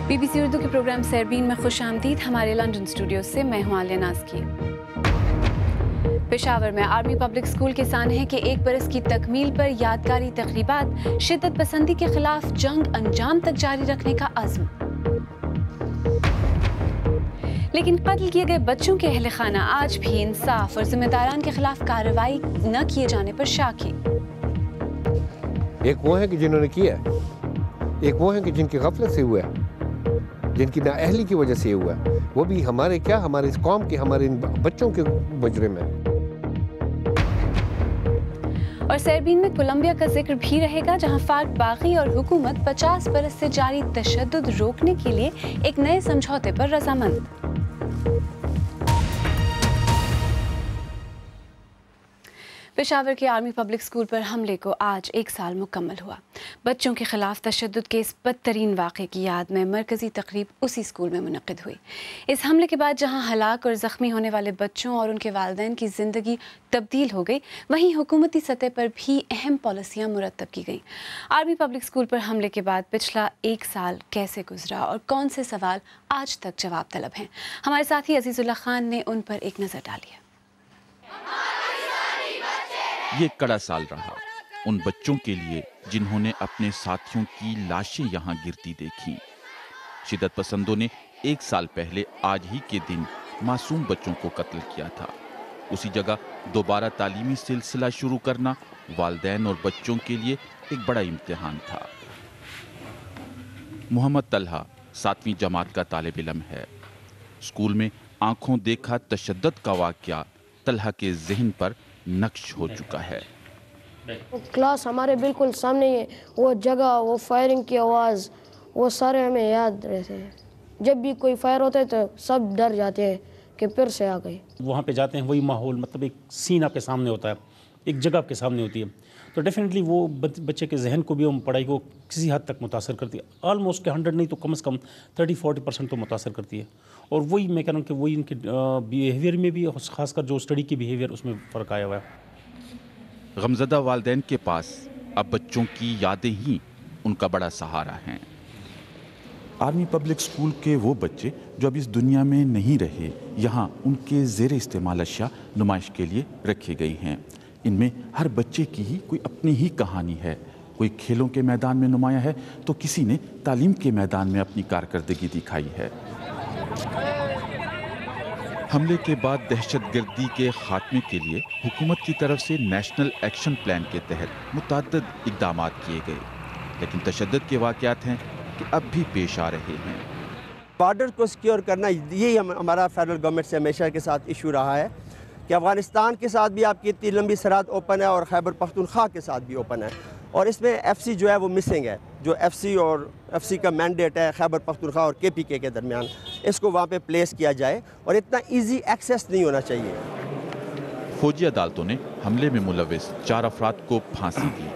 BBC Urdu کے programme سیربین میں خوش آمدید. ہمارے لندن اسٹوڈیو سے میں ہوں عالیہ ناز کی. پشاور میں آرمی پبلک اسکول کے سانحے کے 1 برس کی تکمیل پر یادگاری تقریبات. شدت پسندی کے خلاف جنگ انجام تک جاری رکھنے کا عزم. لیکن قتل کیے گئے بچوں کے اہل خانہ آج بھی انصاف اور ذمہ داران کے خلاف کارروائی نہ کیے جانے پر شاکی. ایک وہ ہے کہ جنہوں نے کیا ہے، ایک وہ ہے کہ جن کی غفلت سے ہوا ہے، جن کی نااہلی کی وجہ سے ہوا ہے. وہ بھی ہمارے کیا، ہمارے اس قوم کے، ہمارے ان بچوں کے مجرم ہیں. اور سیربین میں کولمبیا کا ذکر بھی رہے گا، جہاں فاق باغی اور حکومت 50 برس سے جاری تشدد روکنے کے لیے ایک نئے سمجھوتے پر رضامند. پشاور کے آرمی پبلک اسکول پر حملے کو آج 1 سال مکمل ہوا. بچوں کے خلاف تشدد کے اس بدترین واقعے کی یاد میں مرکزی تقریب اسی اسکول میں منعقد ہوئی. اس حملے کے بعد جہاں ہلاک اور زخمی ہونے والے بچوں اور ان کے والدین کی زندگی تبدیل ہو گئی، وہیں حکومتی سطح پر بھی اہم پالیسیاں مرتب کی گئیں. آرمی پبلک اسکول پر حملے کے بعد پچھلا 1 سال کیسے گزرا اور کون سے سوال آج تک جواب طلب ہیں، ہمارے ساتھی عزیز اللہ خان نے ان پر ایک نظر ڈالی ہے. یہ کڑا سال رہا ان بچوں کے لیے جنہوں نے اپنے ساتھیوں کی لاشیں یہاں گرتی دیکھی. شدت پسندوں نے 1 سال پہلے آج ہی کے دن معصوم بچوں کو قتل کیا تھا. اسی جگہ دوبارہ تعلیمی سلسلہ شروع کرنا والدین اور بچوں کے لیے ایک بڑا امتحان تھا. محمد طلحہ 7ویں جماعت کا طالب علم ہے. اسکول میں آنکھوں دیکھا تشدد کا واقعہ طلحہ کے ذہن پر نقش ہو چکا ہے. کلاس ہمارے بالکل سامنے ہی ہے، وہ جگہ، وہ فائرنگ کی آواز، وہ سارے ہمیں یاد رہتے ہیں. جب بھی کوئی فائر ہوتا ہے تو سب ڈر جاتے ہیں کہ پھر سے آ گئے. وہاں پہ جاتے ہیں، وہی ماحول، مطلب ایک سین آپ کے سامنے ہوتا ہے، ایک جگہ آپ کے سامنے ہوتی ہے، تو ڈیفینیٹلی وہ بچے کے ذہن کو بھی اور پڑھائی کو کسی حد تک متاثر کرتی ہے. آلموسٹ کہ 100 نہیں تو کم از کم 30-40% تو متاثر کرتی ہے. اور وہی میں کہہ رہا ہوں کہ وہی ان کے بیہیویئر میں بھی، خاص کر جو اسٹڈی کی بیہیویئر، اس میں فرق آیا ہوا ہے. غمزدہ والدین کے پاس اب بچوں کی یادیں ہی ان کا بڑا سہارا ہیں. آرمی پبلک اسکول کے وہ بچے جو اب اس دنیا میں نہیں رہے، یہاں ان کے زیر استعمال اشیاء نمائش کے لیے رکھی گئی ہیں. ان میں ہر بچے کی ہی کوئی اپنی ہی کہانی ہے. کوئی کھیلوں کے میدان میں نمایاں ہے تو کسی نے تعلیم کے میدان میں اپنی کارکردگی دکھائی ہے. حملے کے بعد دہشت گردی کے خاتمے کے لیے حکومت کی طرف سے نیشنل ایکشن پلان کے تحت متعدد اقدامات کیے گئے، لیکن تشدد کے واقعات ہیں کہ اب بھی پیش آ رہے ہیں. بارڈر کو سیکیور کرنا، یہی ہمارا فیڈرل گورنمنٹ سے ہمیشہ کے ساتھ ایشو رہا ہے کہ افغانستان کے ساتھ بھی آپ کی اتنی لمبی سرحد اوپن ہے اور خیبر پختونخوا کے ساتھ بھی اوپن ہے، اور اس میں ایف سی جو ہے وہ مسنگ ہے. جو ایف سی کا مینڈیٹ ہے خیبر پختونخوا اور KPK کے درمیان، اس کو وہاں پہ پلیس کیا جائے، اور اتنا ایزی ایکسیس نہیں ہونا چاہیے. فوجی عدالتوں نے حملے میں ملوث 4 افراد کو پھانسی دی.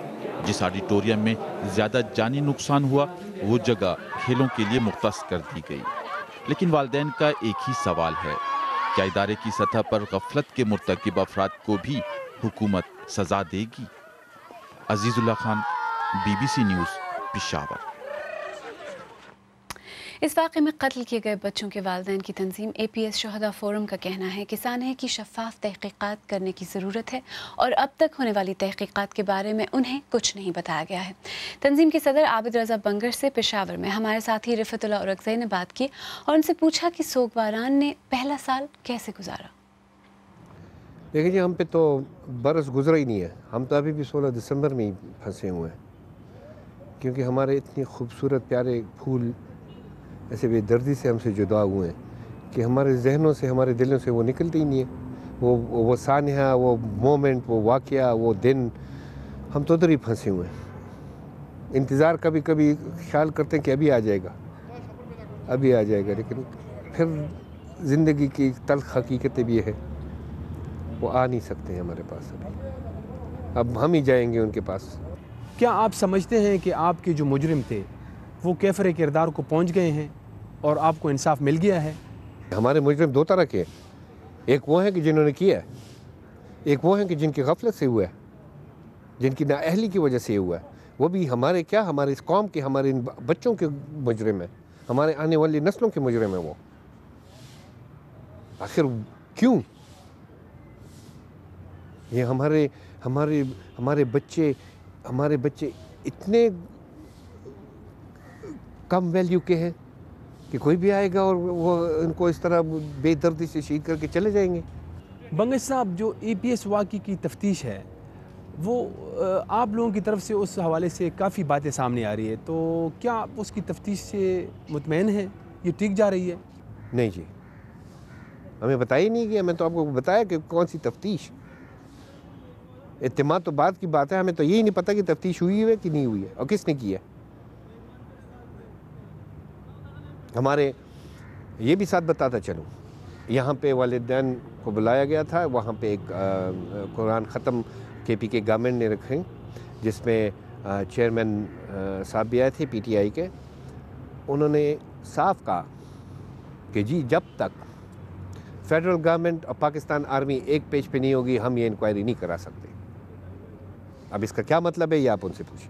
جس آڈیٹوریم میں زیادہ جانی نقصان ہوا وہ جگہ کھیلوں کے لیے مختص کر دی گئی. لیکن والدین کا ایک ہی سوال ہے، کیا ادارے کی سطح پر غفلت کے مرتکب افراد کو بھی حکومت سزا دے گی؟ عزیز اللہ خان، BBC نیوز، پشاور. اس واقعے میں قتل کیے گئے بچوں کے والدین کی تنظیم APS شہداء فورم کا کہنا ہے کہ سانحے کی شفاف تحقیقات کرنے کی ضرورت ہے اور اب تک ہونے والی تحقیقات کے بارے میں انہیں کچھ نہیں بتایا گیا ہے. تنظیم کے صدر عابد رضا بنگر سے پشاور میں ہمارے ساتھی رفعت اللہ اورکزئی نے بات کی اور ان سے پوچھا کہ سوگواران نے پہلا سال کیسے گزارا. دیکھیں جی، ہم پہ تو برس گزرا ہی نہیں ہے. ہم تو ابھی بھی 16 دسمبر میں ہی پھنسے ہوئے ہیں، کیونکہ ہمارے اتنے خوبصورت پیارے پھول ایسے بے دردی سے ہم سے جدا ہوئے ہیں کہ ہمارے ذہنوں سے، ہمارے دلوں سے وہ نکلتے ہی نہیں ہے. وہ سانحہ، وہ مومنٹ، وہ واقعہ، وہ دن، ہم تو ادھر ہی پھنسے ہوئے ہیں. انتظار کبھی کبھی خیال کرتے ہیں کہ ابھی آ جائے گا، ابھی آ جائے گا، لیکن پھر زندگی کی تلخ حقیقتیں بھی ہے، وہ آ نہیں سکتے ہیں ہمارے پاس. اب ہم ہی جائیں گے ان کے پاس. کیا آپ سمجھتے ہیں کہ آپ کے جو مجرم تھے وہ کیفر کردار کو پہنچ گئے ہیں اور آپ کو انصاف مل گیا ہے؟ ہمارے مجرم 2 طرح کے ہیں. ایک وہ ہیں کہ جنہوں نے کیا ہے، ایک وہ ہیں کہ جن کی غفلت سے ہوا ہے، جن کی نااہلی کی وجہ سے ہوا ہے. وہ بھی ہمارے کیا، ہمارے اس قوم کے، ہمارے ان بچوں کے مجرم ہیں. हमारे आने वाली नस्लों के मुजरिम है वो। आखिर क्यों? ये हमारे बच्चे इतने कम वैल्यू के हैं कि कोई भी आएगा और वो इनको इस तरह बेदर्दी से शहीद करके चले जाएंगे। बंगश साहब, जो EPS वाक़ई की तफ्तीश है वो आप लोगों की तरफ से उस हवाले से काफ़ी बातें सामने आ रही है, तो क्या आप उसकी तफ्तीश से मुतमईन हैं? ये ठीक जा रही है? नहीं जी, हमें बताया ही नहीं गया। मैं तो आपको बताया कि कौन सी तफ्तीश। इत्तेमाद तो बात की बात है, हमें तो यही नहीं पता कि तफ्तीश हुई है कि नहीं हुई है और किसने की है। हमारे ये भी साथ बताता चलूँ, यहाँ पे वालिदैन को बुलाया गया था, वहाँ पे एक कुरान ख़त्म KPK गवर्नमेंट ने रखे, जिसमें चेयरमैन साहब भी आए थे PTI के। उन्होंने साफ कहा कि जी जब तक फेडरल गवर्नमेंट और पाकिस्तान आर्मी एक पेज पे नहीं होगी हम ये इंक्वायरी नहीं करा सकते। अब इसका क्या मतलब है ये आप उनसे पूछिए।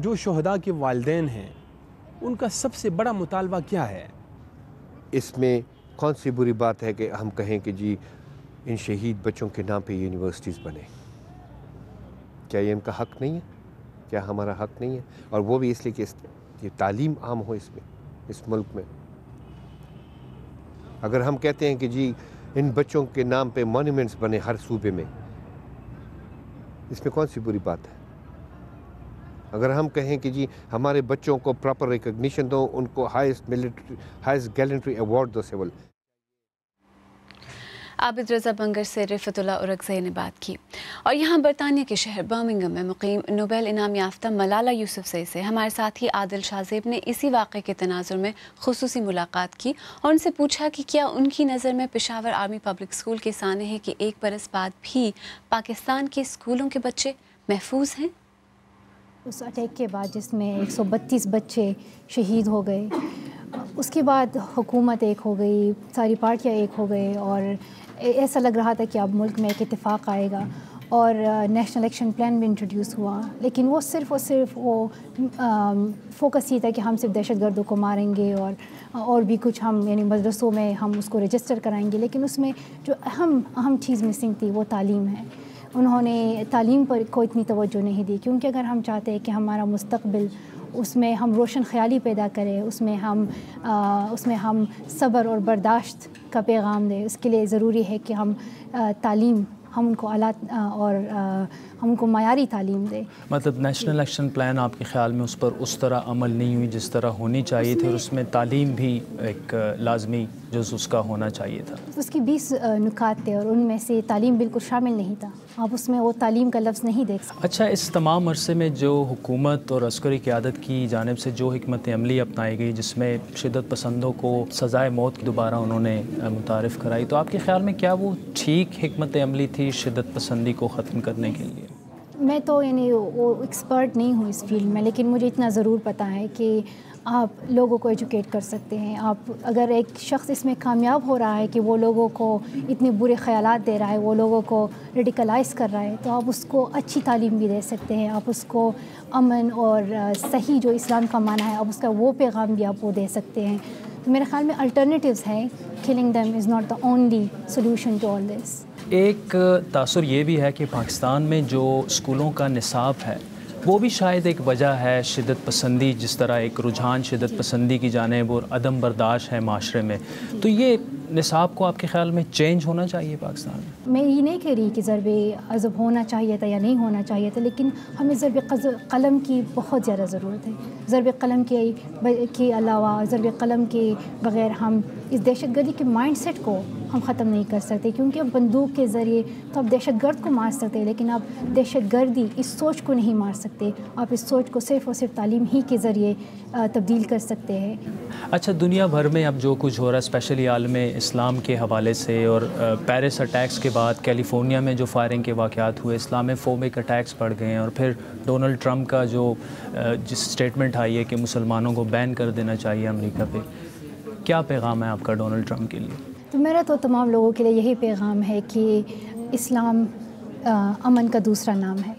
जो शोहदा के वालिदैन हैं उनका सबसे बड़ा मुतालबा क्या है? इसमें कौन सी बुरी बात है कि हम कहें कि जी इन शहीद बच्चों के नाम पे यूनिवर्सिटीज़ बने? क्या ये इनका हक़ नहीं है? क्या हमारा हक़ नहीं है? और वो भी इसलिए कि ये तालीम आम हो इसमें, इस मुल्क में। अगर हम कहते हैं कि जी इन बच्चों के नाम पे मॉन्यूमेंट्स बने हर सूबे में, इसमें कौन सी बुरी बात है? अगर हम कहें कि जी हमारे बच्चों को प्रॉपर रिकग्निशन दो, उनको हाईएस्ट गैलेंट्री अवार्ड दो सिविल। आबिद रज़ा बंगर से रिफ़तुल्लाह उरगज़ई ने बात की। और यहाँ बरतानिया के शहर बर्मिंघम में मुक़ीम नोबेल इनाम याफ्ता मलाला यूसुफ़ज़ई से हमारे साथी आदिल शाहज़ेब ने इसी वाक़े के तनाज़ुर में ख़ुसूसी मुलाकात की और उनसे पूछा कि क्या उनकी नज़र में पेशावर आर्मी पब्लिक स्कूल के साने है कि एक बरस बाद भी पाकिस्तान के स्कूलों के बच्चे महफूज हैं। उस अटैक के बाद जिसमें 132 बच्चे शहीद हो गए, उसके बाद हुकूमत एक हो गई, सारी पार्टियां एक हो गए और ऐसा लग रहा था कि अब मुल्क में एक इत्तेफाक आएगा और नेशनल एक्शन प्लान भी इंट्रोड्यूस हुआ। लेकिन वो सिर्फ़ वो फोकस ये था कि हम सिर्फ दहशतगर्दों को मारेंगे और भी कुछ हम यानी मदरसों में हम उसको रजिस्टर कराएंगे। लेकिन उसमें जो अहम चीज़ मिसिंग थी वो तालीम है। उन्होंने तालीम पर को इतनी तवज्जो नहीं दी, क्योंकि अगर हम चाहते हैं कि हमारा मुस्तक़बिल उसमें हम रोशन ख़याली पैदा करें, उसमें हम सब्र और बर्दाश्त का पैगाम दें, उसके लिए ज़रूरी है कि हम तालीम हम उनको आलात और हम उनको मायारी तालीम दें। मतलब नेशनल एक्शन प्लान आपके ख़्याल में उस पर उस तरह अमल नहीं हुई जिस तरह होनी चाहिए थी और उसमें तालीम भी एक लाजमी जुज़ उसका होना चाहिए था। उसकी 20 नुकात थे और उनमें से तालीम बिल्कुल शामिल नहीं था। आप उसमें वो तालीम का लफ्ज़ नहीं देख सकते। अच्छा, इस तमाम अरसे में जो हुकूमत और अस्करी क़यादत की जानिब से जो हिकमत अमली अपनाई गई, जिसमें शिद्दत पसंदों को सज़ाए मौत दोबारा उन्होंने मुतारिफ़ कराई, तो आपके ख़्याल में क्या वो ठीक हिकमत अमली थी शिद्दत पसंदी को ख़त्म करने के लिए? मैं तो यानी वो एक्सपर्ट नहीं हूँ इस फील्ड में, लेकिन मुझे इतना ज़रूर पता है कि आप लोगों को एजुकेट कर सकते हैं। आप अगर एक शख्स इसमें कामयाब हो रहा है कि वो लोगों को इतने बुरे ख़यालात दे रहा है, वो लोगों को रेडिकलाइज़ कर रहा है, तो आप उसको अच्छी तालीम भी दे सकते हैं। आप उसको अमन और सही जो इस्लाम का माना है, आप उसका वो पैगाम भी आप वो दे सकते हैं। तो मेरे ख़्याल में अल्टरनेटिव्स हैं। Killing them is not the only solution to all this. एक तासुर ये भी है कि पाकिस्तान में जो स्कूलों का निसाब है वो भी शायद एक वजह है शिद्दत पसंदी, जिस तरह एक रुझान शिद्दत पसंदी की जानिब और अदम बर्दाश्त है माशरे में, तो ये निसाब को आपके ख़्याल में चेंज होना चाहिए पाकिस्तान में? मैं ये नहीं कह रही कि ज़रबे अज़ब होना चाहिए था या नहीं होना चाहिए था, लेकिन हमें ज़रबे कलम की बहुत ज़्यादा ज़रूरत है। ज़रबे कलम के अलावा, ज़रबे कलम के बग़ैर हम इस दहशतगर्दी के माइंडसेट को हम ख़त्म नहीं कर सकते, क्योंकि अब बंदूक के ज़रिए तो आप दहशतगर्द को मार सकते हैं, लेकिन आप दहशतगर्दी इस सोच को नहीं मार सकते। आप इस सोच को सिर्फ़ और सिर्फ तालीम ही के ज़रिए तब्दील कर सकते हैं। अच्छा, दुनिया भर में अब जो कुछ हो रहा है, स्पेशली आलम इस्लाम के हवाले से, और पेरिस अटैक्स के बाद कैलिफोर्निया में जो फायरिंग के वाक़यात हुए, इस्लामोफोबिक अटैक्स बढ़ गए हैं, और फिर डोनाल्ड ट्रंप का जिस स्टेटमेंट आई है कि मुसलमानों को बैन कर देना चाहिए अमेरिका पे, क्या पैगाम है आपका डोनाल्ड ट्रंप के लिए? तो मेरा तो तमाम लोगों के लिए यही पैगाम है कि इस्लाम अमन का दूसरा नाम है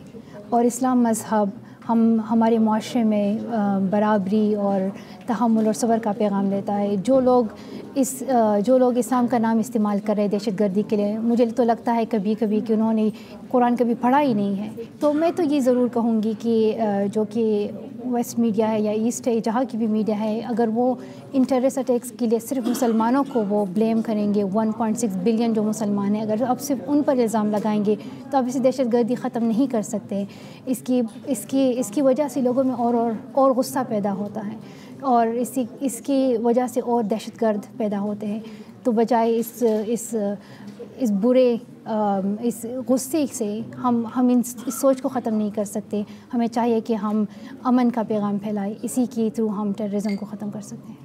और इस्लाम मज़हब हमारे माशरे में बराबरी और तहम्मुल और सब्र का पैगाम देता है। जो लोग इस्लाम का नाम इस्तेमाल कर रहे हैं दहशतगर्दी के लिए, मुझे तो लगता है कभी कभी कि उन्होंने कुरान कभी पढ़ा ही नहीं है। तो मैं तो ये ज़रूर कहूँगी कि जो कि वेस्ट मीडिया है या ईस्ट है, जहाँ की भी मीडिया है, अगर वो इन टेररिस्ट अटैक्स के लिए सिर्फ मुसलमानों को वो ब्लेम करेंगे, 1.6 बिलियन जो मुसलमान हैं, अगर अब सिर्फ उन पर इल्ज़ाम लगाएंगे तो अब इसे दहशतगर्दी ख़त्म नहीं कर सकते। इसकी वजह से लोगों में और गुस्सा पैदा होता है और इसकी वजह से और दहशतगर्द पैदा होते हैं। तो बजाय इस बुरे इस गुस्से से हम इस सोच को ख़त्म नहीं कर सकते। हमें चाहिए कि हम अमन का पैगाम फैलाएं, इसी के थ्रू हम टेररिज्म को ख़त्म कर सकते हैं।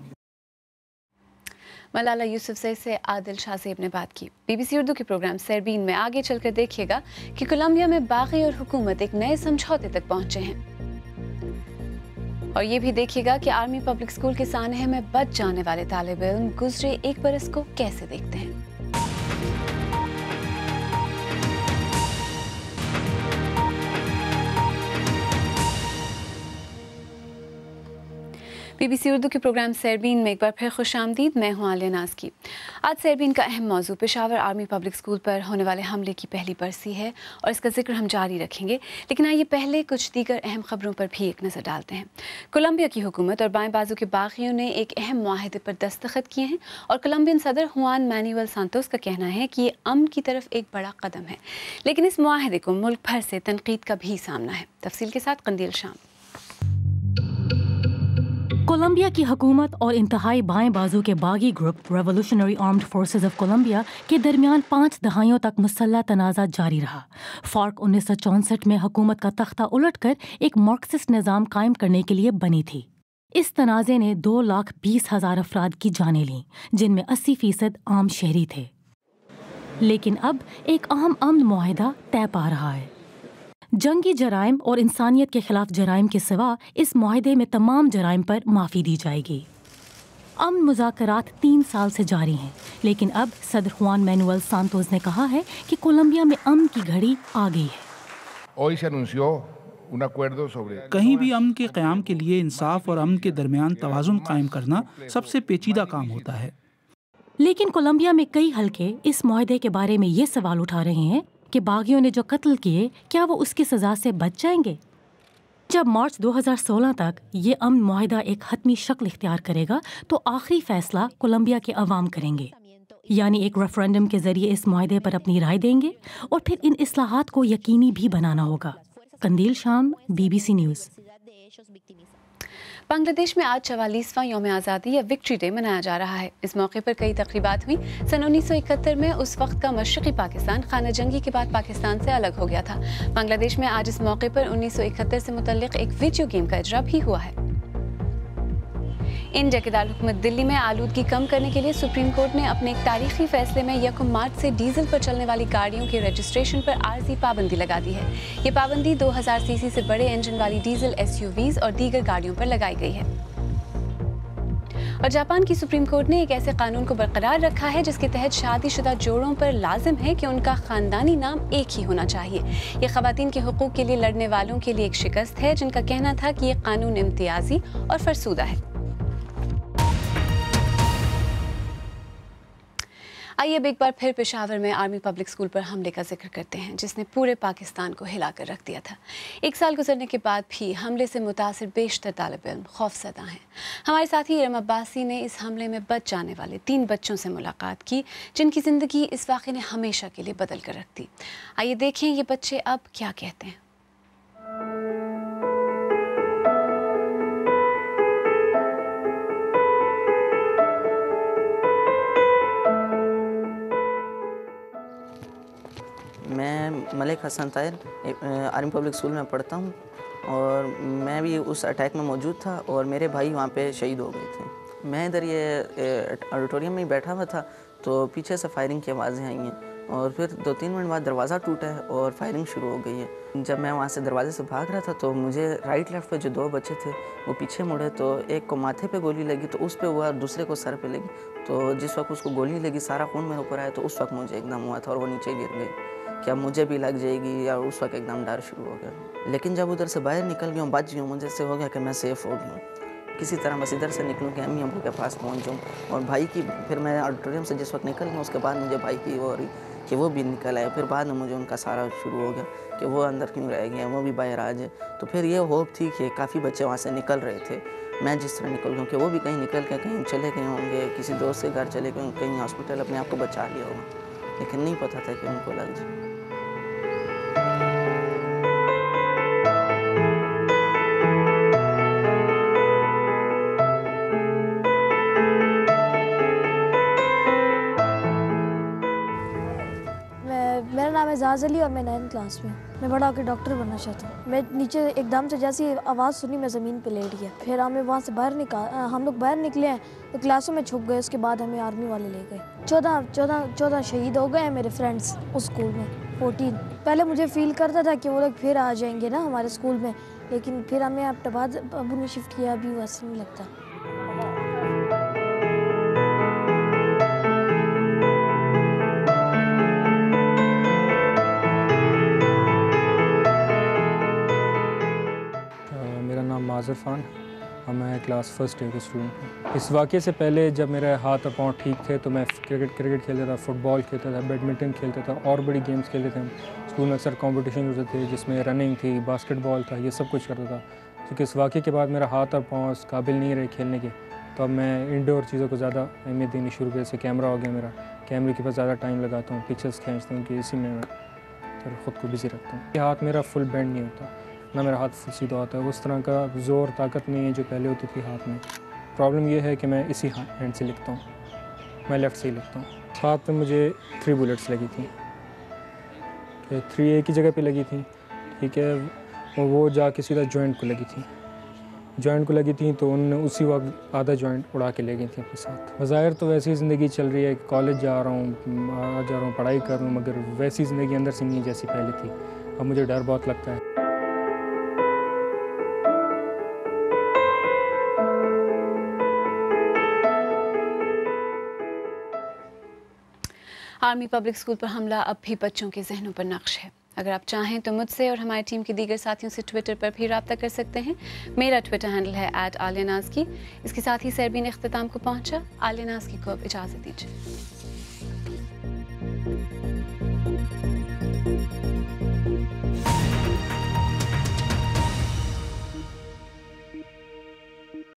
मलाला यूसुफजई से आदिल शाहज़ेब ने बात की। BBC उर्दू के प्रोग्राम सरबीन में आगे चलकर देखिएगा कि कोलंबिया में बागी और हुकूमत एक नए समझौते तक पहुँचे हैं। और ये भी देखिएगा कि आर्मी पब्लिक स्कूल के सानहे में बच जाने वाले तालिब इल्म गुज़रे एक बरस को कैसे देखते हैं। BBC उर्दू के प्रोग्राम सरबीन में एक बार फिर खुशामदीद। मैं हूँ आलिया नाज की। आज सरबीन का अहम मौजू पेशावर आर्मी पब्लिक स्कूल पर होने वाले हमले की पहली बरसी है और इसका जिक्र हम जारी रखेंगे, लेकिन आइए पहले कुछ दीगर अहम खबरों पर भी एक नज़र डालते हैं। कोलंबिया की हुकूमत और बाएं बाजू के बागियों ने एक अहम मुआहदे पर दस्तखत किए हैं और कोलंबियन सदर हुआन मैनुअल सांतोस का कहना है कि ये अमन की तरफ एक बड़ा कदम है, लेकिन इस मुआहदे को मुल्क भर से तनकीद का भी सामना है। तफसील के साथ कंदील शाम। कोलंबिया की हुकूमत और इंतहाई बाएं बाजू के बागी group revolutionary armed forces of Colombia के दरमियान 5 दहाइयों तक मुसल्लह तनाज़ा जारी रहा। फार्क 1964 में हुकूमत का तख्ता उलटकर एक मार्क्सिस्ट निज़ाम कायम करने के लिए बनी थी। इस तनाज़े ने 2,20,000 अफराद की जानें लीं, जिनमें 80% आम शहरी थे। लेकिन अब एक अहम अमन मुआहिदा तय पा रहा है। जंगी जराइम और इंसानियत के खिलाफ जराइम के सिवा इस मुआहदे में तमाम जराइम पर माफ़ी दी जाएगी। अमन मुज़ाकरात 3 साल से जारी हैं, लेकिन अब सदर हुआन मैनुअल सांतोस ने कहा है कि कोलंबिया में अमन की घड़ी आ गई है। कहीं भी अमन के क़याम के लिए इंसाफ और अमन के दरमियान तवाज़ुन कायम करना सबसे पेचीदा काम होता है। लेकिन कोलंबिया में कई हलके इस मुआहदे के बारे में ये सवाल उठा रहे हैं कि बागियों ने जो कत्ल किए, क्या वो उसकी सज़ा से बच जाएंगे? जब मार्च 2016 तक ये अमन मुआहिदा एक हतमी शक्ल इख्तियार करेगा, तो आखिरी फैसला कोलंबिया के अवाम करेंगे, यानी एक रेफरेंडम के जरिए इस मुआहिदे पर अपनी राय देंगे और फिर इन इस्लाहात को यकीनी भी बनाना होगा। कंदील शाम, BBC न्यूज़। बांग्लादेश में आज 44वां यौम आज़ादी या विक्ट्री डे मनाया जा रहा है। इस मौके पर कई तकरीबात हुई। सन 1971 में उस वक्त का मशरक़ी पाकिस्तान खाना जंगी के बाद पाकिस्तान से अलग हो गया था। बांग्लादेश में आज इस मौके पर 1971 से मुतल्लिक़ एक वीडियो गेम का इजरा भी हुआ है। इंडिया के दारकूमत दिल्ली में आलूदगी कम करने के लिए सुप्रीम कोर्ट ने अपने एक तारीखी फैसले में 1 मार्च से डीजल पर चलने वाली गाड़ियों के रजिस्ट्रेशन पर आर्जी पाबंदी लगा दी है। ये पाबंदी 2000 सीसी से बड़े इंजन वाली डीजल SUVs और दीगर गाड़ियों पर लगाई गई है। और जापान की सुप्रीम कोर्ट ने एक ऐसे कानून को बरकरार रखा है जिसके तहत शादीशुदा जोड़ों पर लाजिम है कि उनका खानदानी नाम एक ही होना चाहिए। ये खवातीन के हुकूक के लिए लड़ने वालों के लिए एक शिकस्त है, जिनका कहना था कि ये कानून इम्तियाजी और फरसूदा है। आइए अब एक बार फिर पेशावर में आर्मी पब्लिक स्कूल पर हमले का जिक्र करते हैं, जिसने पूरे पाकिस्तान को हिलाकर रख दिया था। 1 साल गुजरने के बाद भी हमले से मुतासिर बेशतर तालिब इल्म खौफज़दा हैं। हमारे साथी इरम अब्बासी ने इस हमले में बच जाने वाले 3 बच्चों से मुलाकात की, जिनकी ज़िंदगी इस वाक़े ने हमेशा के लिए बदल कर रख दी। आइए देखें ये बच्चे अब क्या कहते हैं। मैं Malik Hassan Tahir army public school में पढ़ता हूँ और मैं भी उस अटैक में मौजूद था और मेरे भाई वहाँ पे शहीद हो गए थे। मैं इधर ये ऑडिटोरियम में ही बैठा हुआ था तो पीछे से फायरिंग की आवाज़ें आई हैं और फिर 2-3 मिनट बाद दरवाज़ा टूटा है और फायरिंग शुरू हो गई है। जब मैं वहाँ से दरवाजे से भाग रहा था तो मुझे राइट लेफ्ट पे जो 2 बच्चे थे वो पीछे मुड़े, तो एक को माथे पे गोली लगी तो उस पे हुआ, दूसरे को सर पे लगी। तो जिस वक्त उसको गोली लगी सारा खून मेरे ऊपर आया, तो उस वक्त मुझे एकदम हुआ था और वो नीचे गिर गई। کہ اب مجھے بھی لگ جائے گی، یا اس وقت ایک دم ڈر شروع ہو گیا. لیکن جب ادھر سے باہر نکل گیا ہوں، بچ گیا ہوں، مجھے سے ہو گیا کہ میں سیف ہو گیا ہوں. کسی طرح بس ادھر سے نکلوں کہ امی ابو کے پاس پہنچ جاؤں. اور بھائی کی پھر میں آڈیٹوریم سے جس وقت نکل گیا اس کے بعد مجھے بھائی کی وہ رہی کہ وہ بھی نکل آئے. پھر بعد میں مجھے ان کا سارا شروع ہو گیا کہ وہ اندر کیوں رہ گئے ہیں، وہ بھی باہر آ جائے. تو پھر یہ ہوپ تھی کہ کافی بچے وہاں سے نکل رہے تھے، میں جس طرح نکل گیا کہ وہ بھی کہیں نکل کے کہیں چلے گئے ہوں گے، کسی دوست کے گھر چلے گئے ہوں، کہیں ہاسپٹل اپنے آپ کو بچا لیا ہوگا. لیکن نہیں پتہ تھا کہ ان کو لگ جائے. میرا نام اعزاز علی اور میں 9th کلاس میں ہوں. میں بڑا ہو کے ڈاکٹر بننا چاہتا ہوں. میں نیچے ایک دم سے جیسی آواز سنی میں زمین پہ لیٹ گیا. پھر ہمیں وہاں سے ہم لوگ باہر نکلے ہیں تو کلاسوں میں چھپ گئے. اس کے بعد ہمیں آرمی والے لے گئے. 14 شہید ہو گئے ہیں میرے فرینڈس اس اسکول میں. 14 پہلے مجھے فیل کرتا تھا کہ وہ لوگ پھر آ جائیں گے نا ہمارے اسکول میں، لیکن پھر ہمیں بعد ابو نے شفٹ کیا. ابھی ویسے نہیں لگتا. عرفان اور میں کلاس فرسٹ ایئر کے اسٹوڈنٹ ہوں. اس واقعے سے پہلے جب میرے ہاتھ اور پاؤں ٹھیک تھے تو میں کرکٹ کھیلتا تھا، فٹ بال کھیلتا تھا، بیڈمنٹن کھیلتا تھا اور بڑی گیمز کھیلتے تھے. اسکول میں اکثر کمپٹیشن ہوتے تھے جس میں رننگ تھی، باسکٹ بال تھا، یہ سب کچھ کرتا تھا. کیونکہ اس واقعے کے بعد میرا ہاتھ اور پاؤں اس قابل نہیں رہے کھیلنے کے، تو اب میں انڈور چیزوں کو زیادہ اہمیت دینی شروع کی. جیسے کیمرہ ہو گیا، میرا کیمرے کے پاس زیادہ ٹائم لگاتا ہوں، پکچرز کھینچتا ہوں کہ اسی میں پھر خود کو بزی رکھتا ہوں. یہ ہاتھ میرا فل بینڈ نہیں ہوتا، نہ میرا ہاتھ فل سیدھا ہوتا ہے. اس طرح کا زور طاقت نہیں ہے جو پہلے ہوتی تھی ہاتھ میں. پرابلم یہ ہے کہ میں اسی ہینڈ سے لکھتا ہوں، میں لیفٹ سے ہی لکھتا ہوں. ہاتھ میں مجھے 3 بلٹس لگی تھیں، 3 ایک ہی جگہ پہ لگی تھیں. ٹھیک ہے، وہ جا کے سیدھا جوائنٹ کو لگی تھیں. جوائنٹ کو لگی تھیں تو انہوں نے اسی وقت آدھا جوائنٹ اڑا کے لے گئی تھیں اپنے ساتھ. بظاہر تو ویسی زندگی چل رہی ہے، کالج جا رہا ہوں، پڑھائی کر رہا ہوں، مگر ویسی زندگی اندر سے نہیں جیسی پہلے تھی. اب مجھے ڈر بہت لگتا ہے. آرمی پبلک اسکول پر حملہ اب بھی بچوں کے ذہنوں پر نقش ہے. اگر آپ چاہیں تو مجھ سے اور ہماری ٹیم کے دیگر ساتھیوں سے ٹویٹر پر بھی رابطہ کر سکتے ہیں. میرا ٹویٹر ہینڈل ہے @عالیہ نازکی. اس کے ساتھ ہی سربین اختتام کو پہنچا. عالیہ نازکی کو اب اجازت دیجیے.